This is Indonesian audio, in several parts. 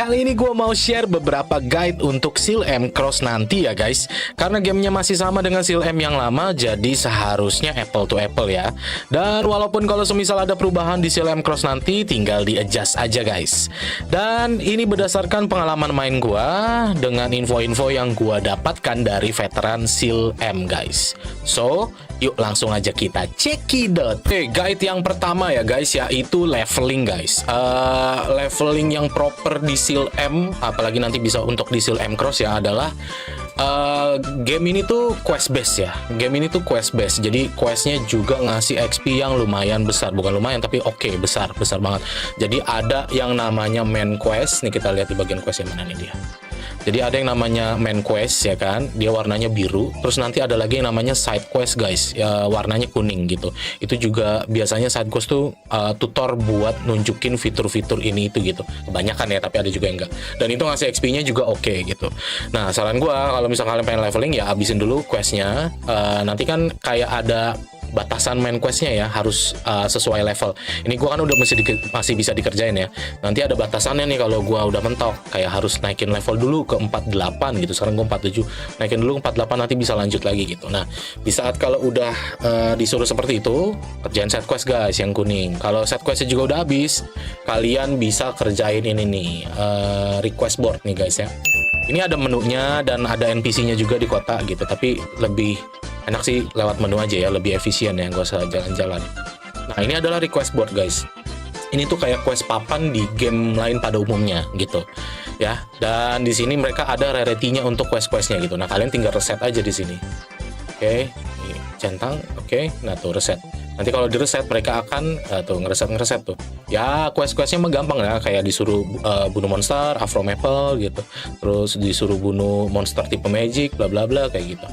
Kali ini gue mau share beberapa guide untuk Seal M Cross nanti ya guys. Karena gamenya masih sama dengan Seal M yang lama, jadi seharusnya apple to apple ya. Dan walaupun kalau semisal ada perubahan di Seal M Cross nanti, tinggal di adjust aja guys. Dan ini berdasarkan pengalaman main gue dengan info-info yang gue dapatkan dari veteran Seal M guys. So, yuk langsung aja kita cekidot. Oke, guide yang pertama ya guys, yaitu leveling guys. Leveling yang proper di Seal M, apalagi nanti bisa untuk di Seal M Cross ya, adalah game ini tuh quest base ya. Game ini tuh quest base, jadi questnya juga ngasih XP yang lumayan besar. Bukan lumayan, tapi oke, besar banget. Jadi ada yang namanya main quest. Nih kita lihat di bagian quest yang mana nih dia. Jadi ada yang namanya main quest ya kan, dia warnanya biru. Terus nanti ada lagi yang namanya side quest guys, ya, warnanya kuning gitu. Itu juga biasanya side quest tuh tutor buat nunjukin fitur-fitur ini itu gitu. Kebanyakan ya, tapi ada juga yang enggak. Dan itu ngasih XP-nya juga oke gitu. Nah saran gua kalau misalnya kalian pengen leveling ya habisin dulu questnya. Nanti kan kayak ada batasan main questnya ya, harus sesuai level. Ini gua kan udah masih bisa dikerjain ya. Nanti ada batasannya nih kalau gua udah mentok, kayak harus naikin level dulu ke 48 gitu. Sekarang gua 47, naikin dulu 48 nanti bisa lanjut lagi gitu. Nah, di saat kalau udah disuruh seperti itu, kerjain set quest guys yang kuning. Kalau set questnya juga udah habis, kalian bisa kerjain ini nih, request board nih guys ya. Ini ada menunya dan ada NPC-nya juga di kota gitu, tapi lebih enak sih lewat menu aja ya, lebih efisien ya, nggak usah jalan-jalan. Nah ini adalah request board guys. Ini tuh kayak quest papan di game lain pada umumnya gitu ya. Dan di sini mereka ada rarity-nya untuk quest-questnya gitu. Nah kalian tinggal reset aja di sini. Oke, ini centang. Oke, nah tuh reset. Nanti kalau di reset mereka akan tuh ngereset tuh. Ya quest-questnya mah gampang ya, kayak disuruh bunuh monster, Afro Maple gitu. Terus disuruh bunuh monster tipe magic, bla bla bla kayak gitu.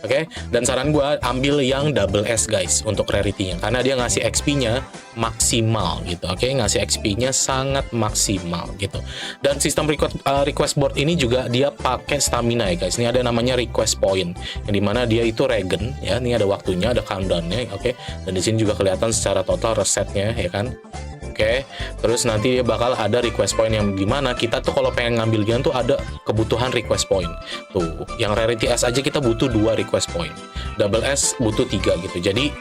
Oke, dan saran gue ambil yang double S guys untuk rarity-nya, karena dia ngasih XP-nya maksimal gitu. Oke, ngasih XP-nya sangat maksimal gitu. Dan sistem request board ini juga dia pakai stamina ya guys. Ini ada namanya request point, yang dimana dia itu regen ya. Ini ada waktunya, ada countdown-nya. Oke, dan di sini juga kelihatan secara total resetnya ya kan. Oke, terus nanti bakal ada request point yang dimana kita tuh kalau pengen ngambil gian tuh ada kebutuhan request point. Tuh, yang rarity S aja kita butuh 2 request point. Double S butuh 3 gitu. Jadi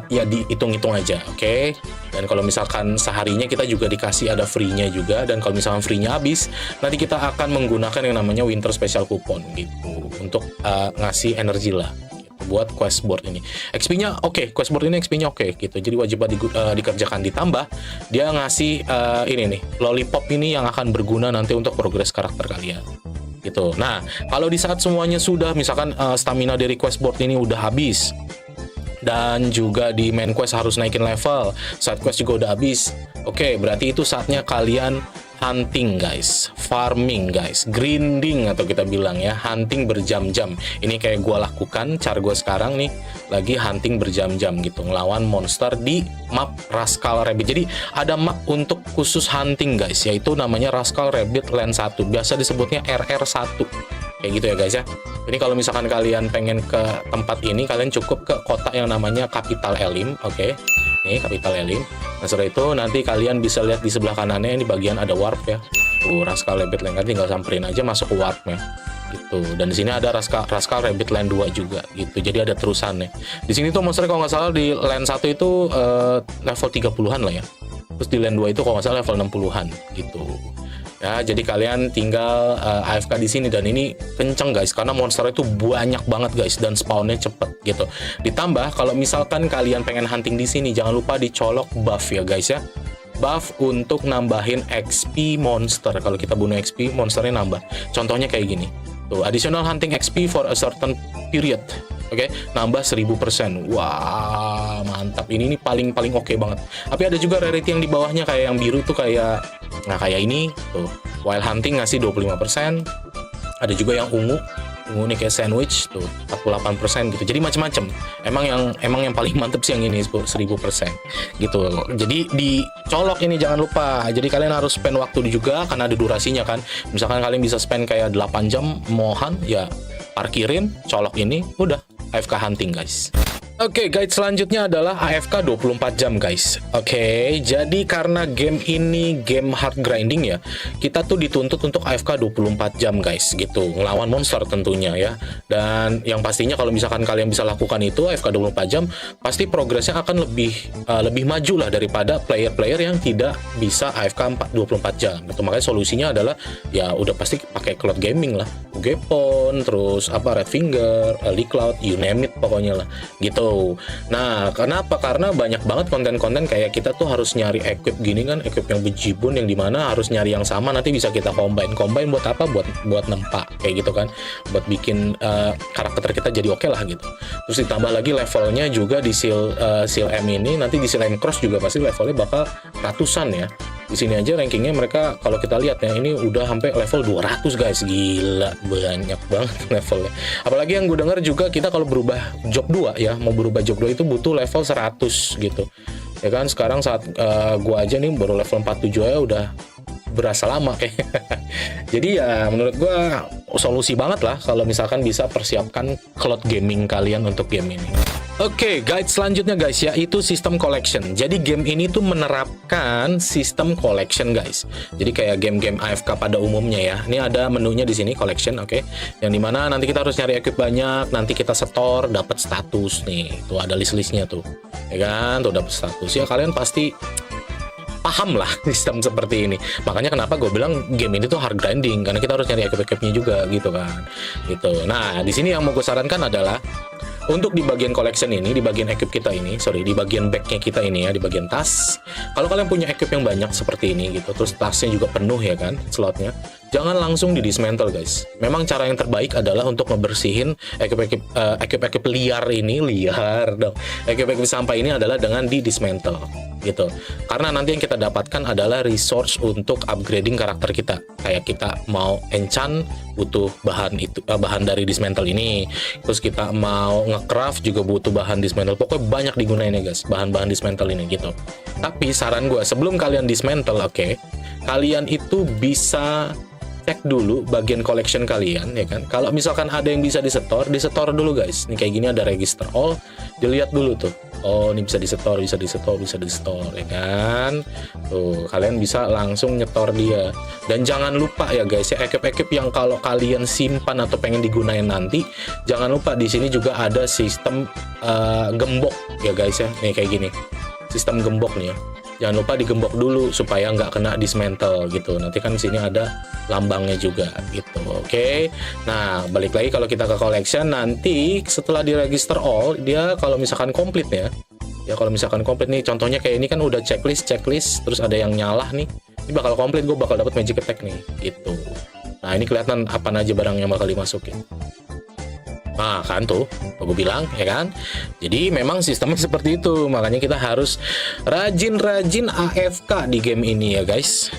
ya dihitung-hitung aja, oke? Dan kalau misalkan seharinya kita juga dikasih ada free-nya juga, dan kalau misalkan free-nya habis, nanti kita akan menggunakan yang namanya winter special coupon gitu untuk ngasih energi lah buat quest board ini. XP-nya oke, quest board ini XP-nya oke gitu. Jadi wajib dikerjakan. Ditambah dia ngasih ini nih, lollipop ini yang akan berguna nanti untuk progres karakter kalian. Gitu. Nah, kalau di saat semuanya sudah, misalkan stamina dari quest board ini udah habis, dan juga di main quest harus naikin level, side quest juga udah habis. Oke, berarti itu saatnya kalian hunting guys, farming guys, grinding atau kita bilang ya, hunting berjam-jam. Ini kayak gue lakukan, cara gue sekarang nih lagi hunting berjam-jam gitu, ngelawan monster di map Rascal Rabbit. Jadi ada map untuk khusus hunting guys, yaitu namanya Rascal Rabbit Land 1, biasa disebutnya RR1 kayak gitu ya guys ya. Ini kalau misalkan kalian pengen ke tempat ini, kalian cukup ke kota yang namanya Capital Elim. Oke, ini Capital Elim. Nah setelah itu nanti kalian bisa lihat di sebelah kanannya, ini bagian ada warp ya. Rascal Rabbit Land, tinggal samperin aja masuk ke warpnya gitu. Dan di sini ada Rascal Rabbit Land 2 juga gitu. Jadi ada terusannya. Di sini tuh monster kalau nggak salah di Land 1 itu level 30-an lah ya. Terus di Land 2 itu kalau nggak salah level 60-an gitu. Ya, jadi kalian tinggal AFK di sini, dan ini kenceng guys karena monster itu banyak banget guys dan spawnnya cepet gitu. Ditambah kalau misalkan kalian pengen hunting di sini, jangan lupa dicolok buff ya guys ya. Buff untuk nambahin XP monster. Kalau kita bunuh XP, monsternya nambah. Contohnya kayak gini. Tuh, additional hunting XP for a certain period. Oke, nambah 1000%. Wah, mantap. Ini paling oke banget. Tapi ada juga rarity yang di bawahnya, kayak yang biru tuh kayak, nah kayak ini tuh. Wild hunting ngasih 25%. Ada juga yang ungu nih kayak sandwich tuh 48% gitu. Jadi macam-macam. Emang yang paling mantep sih yang ini 1000% gitu. Jadi dicolok ini jangan lupa. Jadi kalian harus spend waktu juga karena ada durasinya kan. Misalkan kalian bisa spend kayak 8 jam mohan ya, parkirin, colok ini, udah AFK hunting guys. Oke, guide selanjutnya adalah AFK 24 jam, guys. Oke, jadi karena game ini game hard grinding ya, kita tuh dituntut untuk AFK 24 jam, guys, gitu. Ngelawan monster tentunya ya. Dan yang pastinya kalau misalkan kalian bisa lakukan itu AFK 24 jam, pasti progresnya akan lebih maju lah daripada player-player yang tidak bisa AFK 24 jam. Gitu. Makanya solusinya adalah ya udah pasti pakai cloud gaming lah. Gepon, terus apa Red Finger, Elite Cloud, you name it pokoknya lah. Gitu. Nah, kenapa? Karena banyak banget konten-konten kayak kita tuh harus nyari equip gini kan, equip yang bejibun yang dimana harus nyari yang sama, nanti bisa kita combine buat apa? Buat nempak kayak gitu kan, buat bikin karakter kita jadi oke lah gitu. Terus ditambah lagi levelnya juga di seal M ini, nanti di seal M Cross juga pasti levelnya bakal ratusan ya. Di sini aja rankingnya mereka kalau kita lihat ya ini udah sampai level 200 guys, gila banyak banget levelnya. Apalagi yang gue denger juga kita kalau berubah job 2 ya, mau berubah job 2 itu butuh level 100 gitu. Ya kan sekarang saat gue aja nih baru level 47 aja udah berasa lama kayak. Jadi ya menurut gue solusi banget lah kalau misalkan bisa persiapkan cloud gaming kalian untuk game ini. Oke, guide selanjutnya guys yaitu sistem collection. Jadi game ini tuh menerapkan sistem collection guys. Jadi kayak game-game AFK pada umumnya ya. Ini ada menunya di sini collection, oke. Yang dimana nanti kita harus nyari equip banyak, nanti kita setor dapat status nih. Tuh ada list-listnya tuh, ya kan? Tuh dapat status ya. Kalian pasti paham lah sistem seperti ini. Makanya kenapa gue bilang game ini tuh hard grinding karena kita harus nyari equip-equipnya juga gitu kan. Gitu. Nah di sini yang mau gue sarankan adalah untuk di bagian collection ini, di bagian equip kita ini, di bagian backnya kita ini ya, di bagian tas. Kalau kalian punya equip yang banyak seperti ini gitu, terus tasnya juga penuh ya kan, slotnya, jangan langsung di dismantle guys. Memang cara yang terbaik adalah untuk ngebersihin equip-equip liar ini, liar dong. Equip-equip sampah ini adalah dengan di dismantle gitu. Karena nanti yang kita dapatkan adalah resource untuk upgrading karakter kita. Kayak kita mau enchant butuh bahan dari dismantle ini. Terus kita mau ngecraft juga butuh bahan dismantle. Pokoknya banyak digunain ya guys, bahan-bahan dismantle ini gitu. Tapi saran gue sebelum kalian dismantle, oke, kalian itu bisa cek dulu bagian collection kalian ya kan. Kalau misalkan ada yang bisa disetor dulu guys. Nih kayak gini ada register all, dilihat dulu tuh. Oh, ini bisa disetor ya kan. Tuh, kalian bisa langsung nyetor dia. Dan jangan lupa ya guys ya, equip-equip yang kalau kalian simpan atau pengen digunain nanti, jangan lupa di sini juga ada sistem gembok ya guys ya. Nih kayak gini. Sistem gembok nih ya. Jangan lupa digembok dulu supaya nggak kena dismantle gitu. Nanti kan di sini ada lambangnya juga gitu. Oke. Nah, balik lagi kalau kita ke collection nanti setelah di register all, dia kalau misalkan komplit ya. Ya kalau misalkan komplit nih, contohnya kayak ini kan udah checklist terus ada yang nyalah nih. Ini bakal komplit, gue bakal dapat magic attack nih gitu. Nah, ini kelihatan apa aja barang yang bakal dimasukin. Nah kan tuh, gue bilang ya kan. Jadi memang sistemnya seperti itu. Makanya kita harus rajin-rajin AFK di game ini ya guys.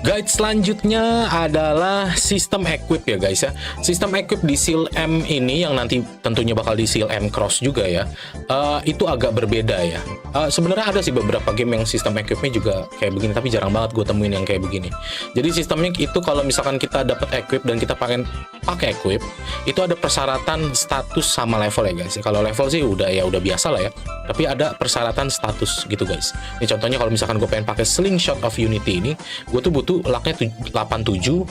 Guide selanjutnya adalah sistem equip ya guys ya. Sistem equip di Seal M ini yang nanti tentunya bakal di Seal M Cross juga ya. Itu agak berbeda ya. Sebenarnya ada sih beberapa game yang sistem equipnya juga kayak begini, tapi jarang banget gue temuin yang kayak begini. Jadi sistemnya itu kalau misalkan kita dapat equip dan kita pakai equip, itu ada persyaratan status sama level ya guys. Kalau level sih udah biasa lah ya. Tapi ada persyaratan status gitu guys. Ini contohnya kalau misalkan gue pengen pakai Slingshot of Unity ini, gue tuh butuh lucknya 87,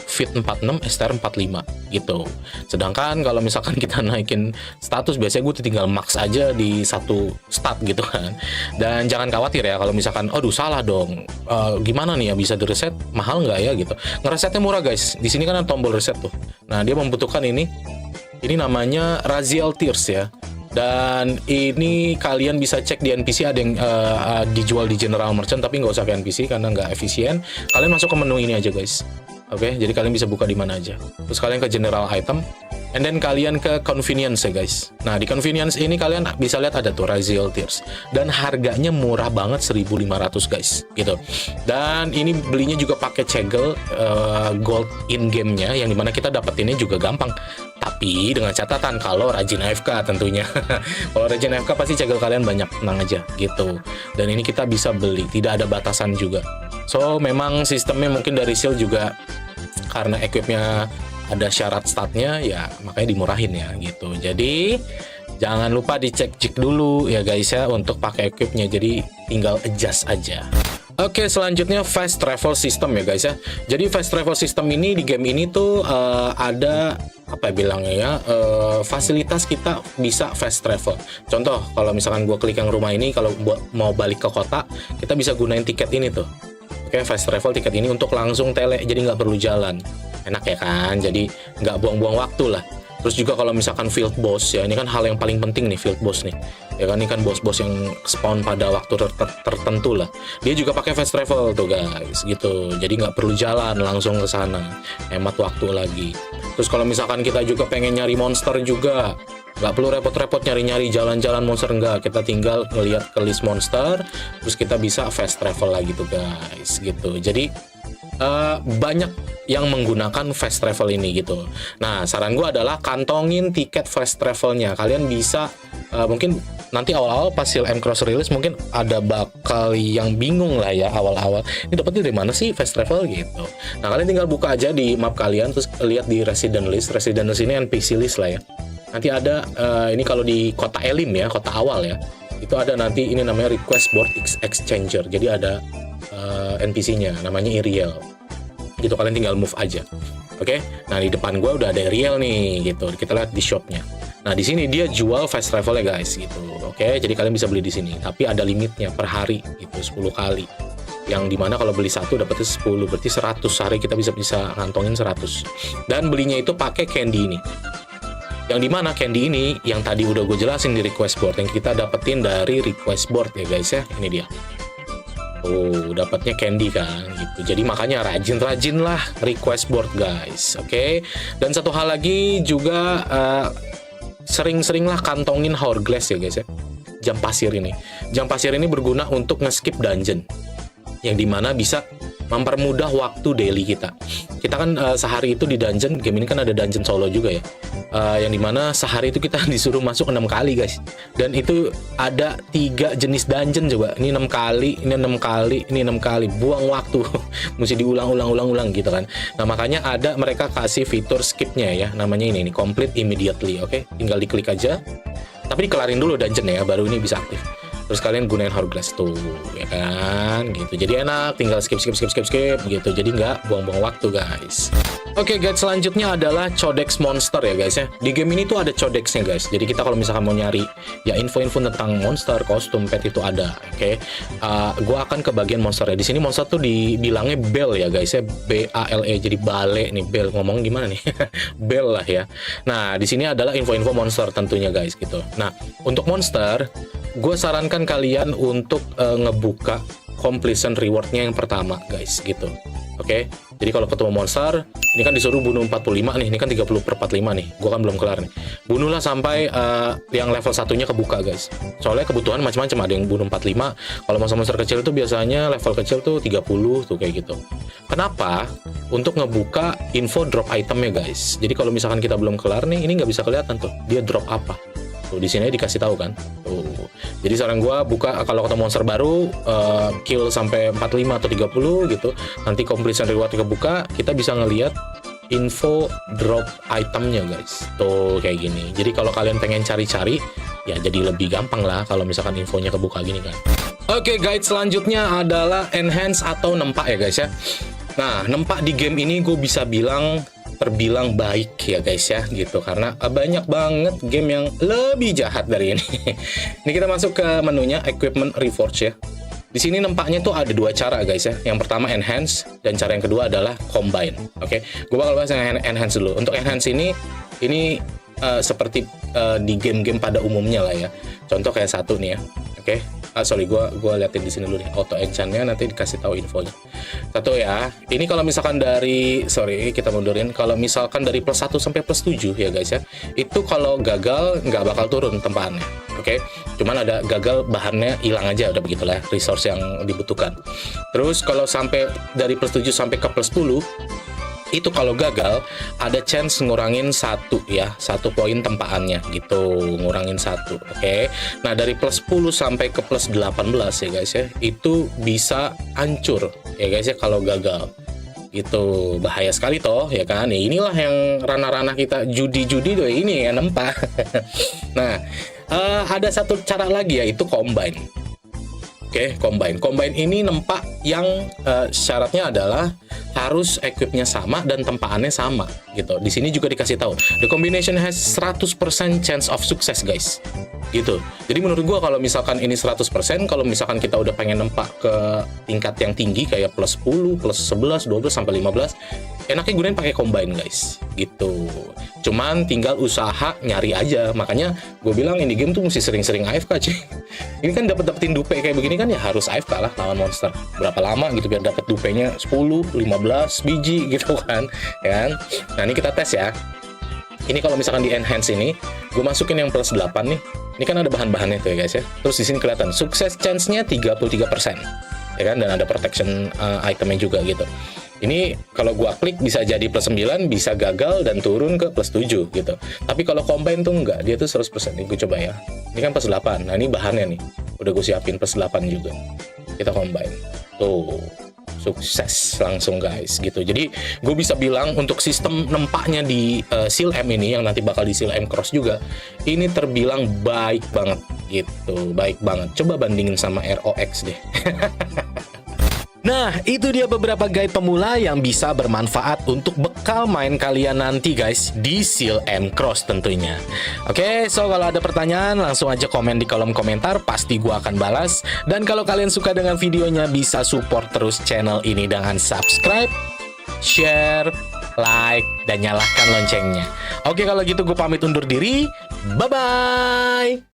fit 46, STR 45 gitu. Sedangkan kalau misalkan kita naikin status, biasanya gue tinggal max aja di satu stat gitu kan. Dan jangan khawatir ya kalau misalkan aduh salah dong, gimana nih ya, bisa di reset, mahal nggak ya gitu. Ngeresetnya murah guys, di sini kan ada tombol reset tuh. Nah dia membutuhkan ini namanya Raziel Tears ya. Dan ini kalian bisa cek di NPC, ada yang dijual di General Merchant, tapi nggak usah ke NPC karena nggak efisien. Kalian masuk ke menu ini aja guys. Oke, jadi kalian bisa buka di mana aja. Terus kalian ke General Item, and then kalian ke Convenience ya guys. Nah di Convenience ini kalian bisa lihat ada tuh Raziel Tears. Dan harganya murah banget, 1.500 guys gitu. Dan ini belinya juga pakai cegel gold in gamenya, yang dimana kita dapetinnya juga gampang. Tapi dengan catatan kalau rajin AFK tentunya. Kalau rajin AFK pasti cegel kalian banyak, tenang aja gitu. Dan ini kita bisa beli, tidak ada batasan juga. So memang sistemnya mungkin dari Seal juga karena equipnya ada syarat statnya ya, makanya dimurahin ya gitu. Jadi jangan lupa dicek dulu ya guys ya untuk pakai equipnya, jadi tinggal adjust aja. Oke, selanjutnya fast travel system ya guys ya. Jadi fast travel system ini di game ini tuh ada apa ya bilangnya ya, fasilitas kita bisa fast travel. Contoh kalau misalkan gue klik yang rumah ini, kalau mau balik ke kota kita bisa gunain tiket ini tuh. Oke, fast travel tiket ini untuk langsung tele, jadi nggak perlu jalan. Enak ya kan, jadi nggak buang-buang waktu lah. Terus juga kalau misalkan field boss ya, ini kan hal yang paling penting nih, field boss nih ya kan, ini kan bos-bos yang spawn pada waktu tertentu lah, dia juga pakai fast travel tuh guys gitu, jadi nggak perlu jalan, langsung ke sana, hemat waktu lagi. Terus kalau misalkan kita juga pengen nyari monster juga, nggak perlu repot-repot nyari-nyari jalan-jalan monster, enggak, kita tinggal ngelihat ke list monster terus kita bisa fast travel lagi tuh guys gitu. Jadi banyak yang menggunakan fast travel ini gitu. Nah, saran gue adalah kantongin tiket fast travelnya. Kalian bisa mungkin nanti awal-awal pas SEAL-M Cross rilis mungkin ada bakal yang bingung lah ya awal-awal. Ini dapetnya dari mana sih fast travel gitu. Nah, kalian tinggal buka aja di map kalian terus lihat di resident list. Resident list ini NPC list lah ya. Nanti ada ini kalau di kota Elim ya, kota awal ya. Itu ada nanti ini namanya request board exchanger. Jadi ada NPC-nya namanya Iriel. Gitu, kalian tinggal move aja. Oke. Nah, di depan gua udah ada Iriel nih gitu. Kita lihat di shopnya. Nah, di sini dia jual fast travel ya guys gitu. Oke, jadi kalian bisa beli di sini. Tapi ada limitnya per hari gitu, 10 kali. Yang dimana kalau beli satu dapetnya 10, berarti 100 hari kita bisa ngantongin 100. Dan belinya itu pakai candy ini. Yang dimana candy ini yang tadi udah gue jelasin di request board, yang kita dapetin dari request board ya guys ya. Ini dia. Oh, dapatnya candy kan gitu. Jadi makanya rajin-rajin lah request board guys. Oke. Dan satu hal lagi juga sering-sering lah kantongin hourglass ya guys ya. Jam pasir ini. Jam pasir ini berguna untuk nge-skip dungeon. Yang dimana bisa mempermudah waktu daily kita. Kita kan sehari itu di dungeon, game ini kan ada dungeon solo juga ya. Yang dimana sehari itu kita disuruh masuk 6 kali guys. Dan itu ada 3 jenis dungeon juga. Ini 6 kali, ini 6 kali, ini 6 kali. Buang waktu. Mesti diulang-ulang gitu kan. Nah, makanya ada mereka kasih fitur skipnya ya. Namanya ini complete immediately. Oke, tinggal diklik aja. Tapi dikelarin dulu dungeon ya, baru ini bisa aktif. Terus kalian gunain hourglass tuh ya kan gitu, jadi enak, tinggal skip gitu, jadi nggak buang-buang waktu guys. Oke guys, selanjutnya adalah codex monster ya guys ya. Di game ini tuh ada codexnya guys, jadi kita kalau misalkan mau nyari ya info-info tentang monster, kostum, pet itu ada. Oke, gua akan ke bagian monster ya. Di sini monster tuh dibilangnya bell ya guys ya, BALE, jadi bale nih, bell, ngomong gimana nih bell lah ya. Nah, di sini adalah info-info monster tentunya guys gitu. Nah, untuk monster gue sarankan kalian untuk ngebuka completion rewardnya yang pertama guys gitu. Oke, jadi kalau ketemu monster ini kan disuruh bunuh 45 nih, ini kan 30/45 nih, gue kan belum kelar nih. Bunuhlah sampai yang level satunya kebuka guys. Soalnya kebutuhan macam-macam, ada yang bunuh 45. Kalau monster kecil itu biasanya level kecil tuh 30 tuh kayak gitu. Kenapa? Untuk ngebuka info drop itemnya guys. Jadi kalau misalkan kita belum kelar nih, ini nggak bisa kelihatan tuh dia drop apa. Tuh, di sini dikasih tahu kan. Tuh. Jadi saran gua buka kalau ketemu monster baru, kill sampai 45 atau 30 gitu. Nanti completion reward kebuka, kita bisa ngelihat info drop itemnya guys. Tuh kayak gini. Jadi kalau kalian pengen cari-cari, ya jadi lebih gampang lah kalau misalkan infonya kebuka gini kan. Oke guys, selanjutnya adalah enhance atau nempak ya guys ya. Nah, nempak di game ini gue bisa bilang terbilang baik ya guys ya gitu, karena banyak banget game yang lebih jahat dari ini. Ini kita masuk ke menunya equipment reforge ya. Di sini nempaknya tuh ada 2 cara guys ya. Yang pertama enhance dan cara yang kedua adalah combine. Oke, gue bakal bahas yang enhance dulu. Untuk enhance ini seperti di game-game pada umumnya lah ya. Contoh kayak satu nih ya. Oke. Sorry, gua liatin di sini dulu nih, auto enchantnya nanti dikasih tahu infonya. Satu ya, ini kalau misalkan dari, kita mundurin, kalau misalkan dari plus 1 sampai plus 7 ya guys ya, itu kalau gagal nggak bakal turun tempaannya. Oke, cuman ada gagal bahannya hilang aja, udah begitulah resource yang dibutuhkan. Terus kalau sampai dari plus 7 sampai ke plus 10, itu kalau gagal ada chance ngurangin 1 ya, 1 poin tempaannya gitu, ngurangin 1. Oke. Nah, dari plus 10 sampai ke plus 18 ya guys ya, itu bisa hancur ya guys ya kalau gagal. Itu bahaya sekali toh, ya kan? Inilah yang ranah-ranah kita judi-judi tuh ini ya, nempa. Nah, ada satu cara lagi, yaitu combine. Oke, combine. Combine ini nempa yang syaratnya adalah harus equipnya sama dan tempaannya sama gitu. Di sini juga dikasih tahu, the combination has 100% chance of success, guys. Gitu. Jadi menurut gua kalau misalkan ini 100%, kalau misalkan kita udah pengen nempak ke tingkat yang tinggi kayak plus 10, plus 11, 12 sampai 15, enaknya gunain pakai combine, guys. Gitu. Cuman tinggal usaha nyari aja. Makanya gue bilang ini game tuh mesti sering-sering AFK, cuy. Ini kan dapetin dupe kayak begini kan ya harus AFK lah lawan monster. Berapa lama gitu biar dapet dupenya 10, 15 biji gitu kan. Ya kan? Nah, ini kita tes ya. Ini kalau misalkan di enhance ini, gue masukin yang plus 8 nih. Ini kan ada bahan-bahannya tuh ya guys ya. Terus di sini kelihatan sukses chance-nya 33%. Ya kan, dan ada protection itemnya juga gitu. Ini kalau gua klik bisa jadi plus 9, bisa gagal dan turun ke plus 7 gitu. Tapi kalau combine tuh enggak, dia tuh 100%. Ini gue coba ya. Ini kan plus 8. Nah, ini bahannya nih. Udah gue siapin plus 8 juga. Kita combine. Tuh. Sukses langsung, guys, gitu. Jadi gue bisa bilang untuk sistem nempaknya di Seal M ini yang nanti bakal di Seal M Cross juga, ini terbilang baik banget gitu, baik banget. Coba bandingin sama ROX deh. Nah, itu dia beberapa guide pemula yang bisa bermanfaat untuk bekal main kalian nanti, guys, di Seal M Cross tentunya. Oke, so kalau ada pertanyaan langsung aja komen di kolom komentar, pasti gua akan balas. Dan kalau kalian suka dengan videonya, bisa support terus channel ini dengan subscribe, share, like, dan nyalakan loncengnya. Oke, kalau gitu gue pamit undur diri. Bye-bye!